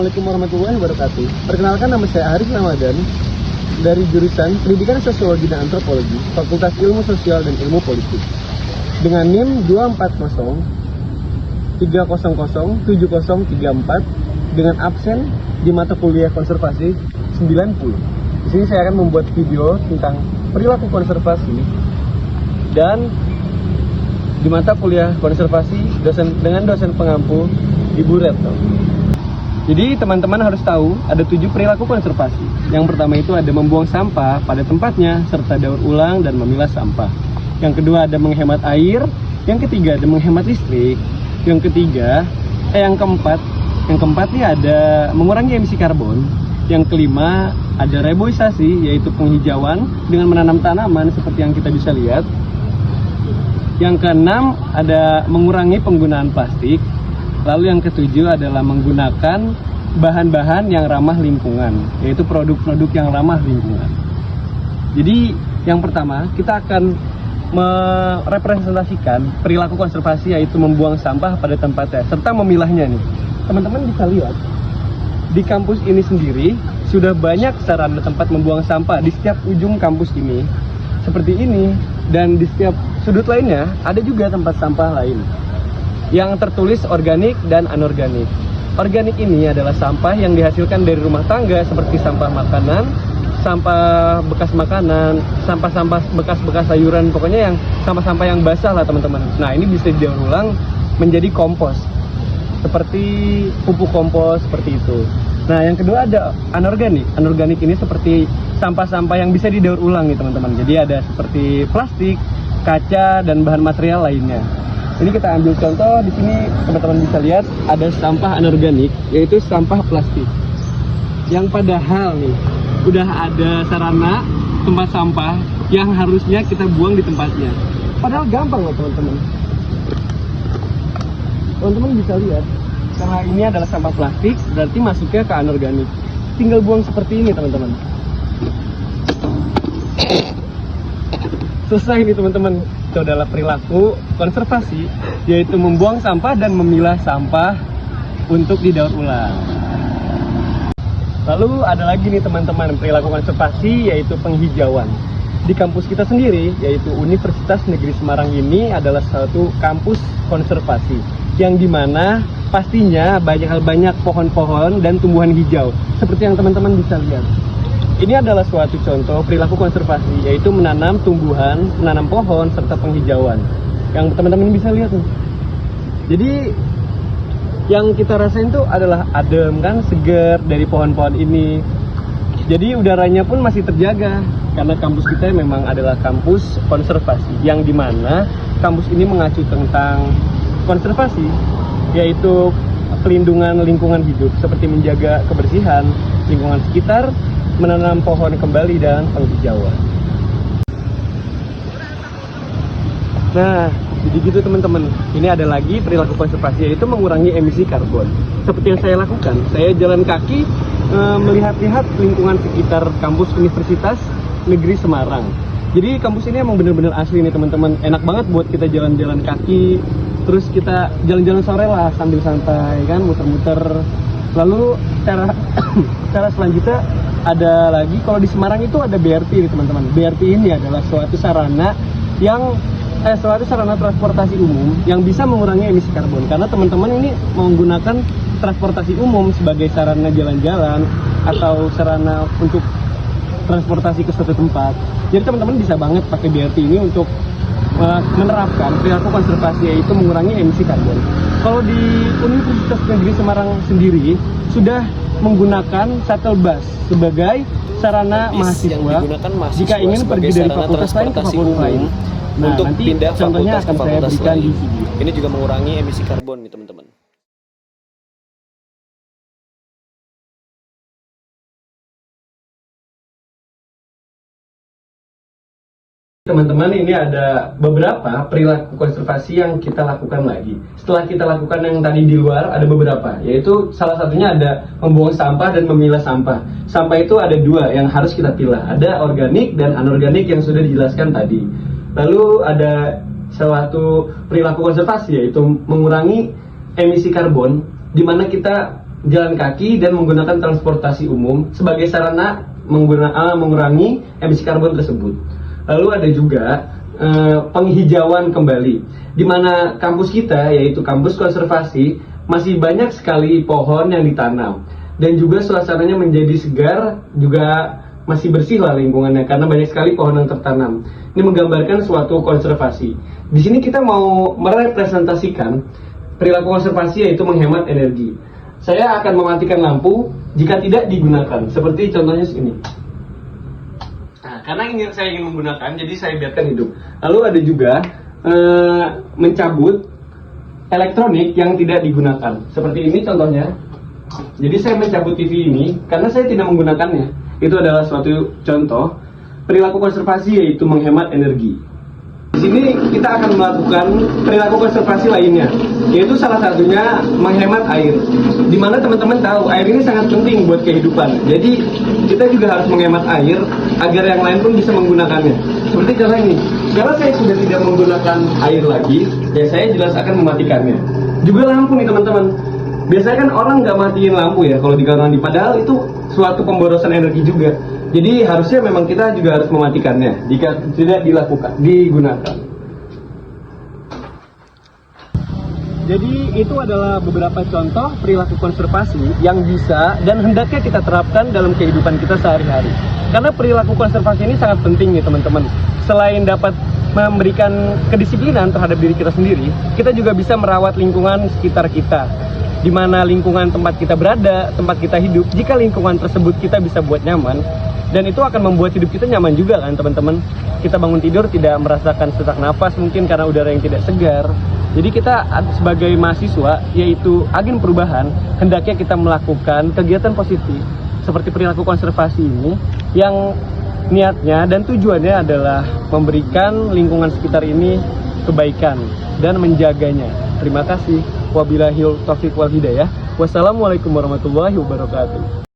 Assalamualaikum warahmatullahi wabarakatuh. Perkenalkan, nama saya Arif Ramadan dari jurusan Pendidikan Sosiologi dan Antropologi, Fakultas Ilmu Sosial dan Ilmu Politik. Dengan NIM 240 300 7034 dengan absen di mata kuliah konservasi 90. Di sini saya akan membuat video tentang perilaku konservasi dan di mata kuliah konservasi dengan dosen pengampu Ibu Retno. Jadi teman-teman harus tahu ada 7 perilaku konservasi. Yang pertama itu ada membuang sampah pada tempatnya serta daur ulang dan memilah sampah. Yang kedua ada menghemat air. Yang ketiga ada menghemat listrik. Yang keempat nih ada mengurangi emisi karbon. Yang kelima ada reboisasi, yaitu penghijauan dengan menanam tanaman seperti yang kita bisa lihat. Yang keenam ada mengurangi penggunaan plastik. Lalu yang ketujuh adalah menggunakan bahan-bahan yang ramah lingkungan, yaitu produk-produk yang ramah lingkungan. Jadi yang pertama kita akan merepresentasikan perilaku konservasi, yaitu membuang sampah pada tempatnya serta memilahnya nih. Teman-teman bisa lihat di kampus ini sendiri sudah banyak sarana tempat membuang sampah di setiap ujung kampus ini seperti ini, dan di setiap sudut lainnya ada juga tempat sampah lain yang tertulis organik dan anorganik. Organik ini adalah sampah yang dihasilkan dari rumah tangga seperti sampah makanan, sampah bekas makanan, sampah-sampah bekas-bekas sayuran, pokoknya yang sampah-sampah yang basah lah teman-teman. Nah, ini bisa didaur ulang menjadi kompos, seperti pupuk kompos seperti itu. Nah, yang kedua ada anorganik. Anorganik ini seperti sampah-sampah yang bisa didaur ulang nih teman-teman. Jadi ada seperti plastik, kaca, dan bahan material lainnya. Ini kita ambil contoh, di sini teman-teman bisa lihat ada sampah anorganik, yaitu sampah plastik. Yang padahal nih udah ada sarana tempat sampah yang harusnya kita buang di tempatnya. Padahal gampang loh teman-teman. Teman-teman bisa lihat, karena ini adalah sampah plastik, berarti masuknya ke anorganik. Tinggal buang seperti ini teman-teman. Selesai nih teman-teman. Itu adalah perilaku konservasi, yaitu membuang sampah dan memilah sampah untuk didaur ulang. Lalu ada lagi nih teman-teman perilaku konservasi, yaitu penghijauan. Di kampus kita sendiri, yaitu Universitas Negeri Semarang ini adalah satu kampus konservasi yang dimana pastinya banyak pohon-pohon dan tumbuhan hijau seperti yang teman-teman bisa lihat. Ini adalah suatu contoh perilaku konservasi, yaitu menanam tumbuhan, menanam pohon, serta penghijauan. Yang teman-teman bisa lihat nih. Jadi yang kita rasain tuh adalah adem kan, segar dari pohon-pohon ini. Jadi udaranya pun masih terjaga, karena kampus kita memang adalah kampus konservasi, yang dimana kampus ini mengacu tentang konservasi, yaitu pelindungan lingkungan hidup, seperti menjaga kebersihan lingkungan sekitar, menanam pohon kembali, dan penghijauan. Nah, jadi gitu teman-teman. Ini ada lagi perilaku konservasi, yaitu mengurangi emisi karbon. Seperti yang saya lakukan, saya jalan kaki melihat-lihat lingkungan sekitar kampus Universitas Negeri Semarang. Jadi kampus ini emang bener-bener asli nih teman-teman. Enak banget buat kita jalan-jalan kaki, terus kita jalan-jalan sore lah sambil santai kan, muter-muter. Lalu cara selanjutnya ada lagi, kalau di Semarang itu ada BRT nih teman-teman. BRT ini adalah suatu sarana transportasi umum yang bisa mengurangi emisi karbon, karena teman-teman ini menggunakan transportasi umum sebagai sarana jalan-jalan atau sarana untuk transportasi ke suatu tempat. Jadi teman-teman bisa banget pakai BRT ini untuk menerapkan perilaku konservasi, yaitu mengurangi emisi karbon. Kalau di Universitas Negeri Semarang sendiri sudah menggunakan shuttle bus sebagai sarana mahasiswa jika ingin pergi dari fakultas lain ke fakultas lain. Nah, untuk nanti pindah contohnya akan saya berikan di video. Ini juga mengurangi emisi karbon nih teman-teman. Teman-teman, ini ada beberapa perilaku konservasi yang kita lakukan lagi. Setelah kita lakukan yang tadi di luar, ada beberapa, yaitu salah satunya ada membuang sampah dan memilah sampah. Sampah itu ada 2 yang harus kita pilah, ada organik dan anorganik yang sudah dijelaskan tadi. Lalu ada suatu perilaku konservasi, yaitu mengurangi emisi karbon, di mana kita jalan kaki dan menggunakan transportasi umum sebagai sarana mengurangi emisi karbon tersebut. Lalu ada juga penghijauan kembali, di mana kampus kita, yaitu kampus konservasi, masih banyak sekali pohon yang ditanam dan juga suasananya menjadi segar, juga masih bersih lah lingkungannya karena banyak sekali pohon yang tertanam. Ini menggambarkan suatu konservasi. Di sini kita mau merepresentasikan perilaku konservasi, yaitu menghemat energi. Saya akan mematikan lampu jika tidak digunakan, seperti contohnya sini. Nah, karena saya ingin menggunakan, jadi saya biarkan hidup. Lalu ada juga mencabut elektronik yang tidak digunakan, seperti ini contohnya. Jadi saya mencabut TV ini karena saya tidak menggunakannya. Itu adalah suatu contoh perilaku konservasi, yaitu menghemat energi. Di sini kita akan melakukan perilaku konservasi lainnya, yaitu salah satunya menghemat air. Dimana teman-teman tahu air ini sangat penting buat kehidupan. Jadi kita juga harus menghemat air agar yang lain pun bisa menggunakannya. Seperti contoh ini, kalau saya sudah tidak menggunakan air lagi, ya saya jelas akan mematikannya. Juga lampu nih teman-teman. Biasanya kan orang nggak matiin lampu ya kalau di kamar mandi, padahal itu suatu pemborosan energi juga. Jadi harusnya memang kita juga harus mematikannya jika tidak digunakan. Jadi itu adalah beberapa contoh perilaku konservasi yang bisa dan hendaknya kita terapkan dalam kehidupan kita sehari-hari. Karena perilaku konservasi ini sangat penting nih teman-teman. Selain dapat memberikan kedisiplinan terhadap diri kita sendiri, kita juga bisa merawat lingkungan sekitar kita. Di mana lingkungan tempat kita berada, tempat kita hidup, jika lingkungan tersebut kita bisa buat nyaman, dan itu akan membuat hidup kita nyaman juga kan teman-teman. Kita bangun tidur tidak merasakan sesak nafas mungkin karena udara yang tidak segar. Jadi kita sebagai mahasiswa, yaitu agen perubahan, hendaknya kita melakukan kegiatan positif seperti perilaku konservasi ini yang niatnya dan tujuannya adalah memberikan lingkungan sekitar ini kebaikan dan menjaganya. Terima kasih. Wabillahil taufiq wal hidayah. Wassalamualaikum warahmatullahi wabarakatuh.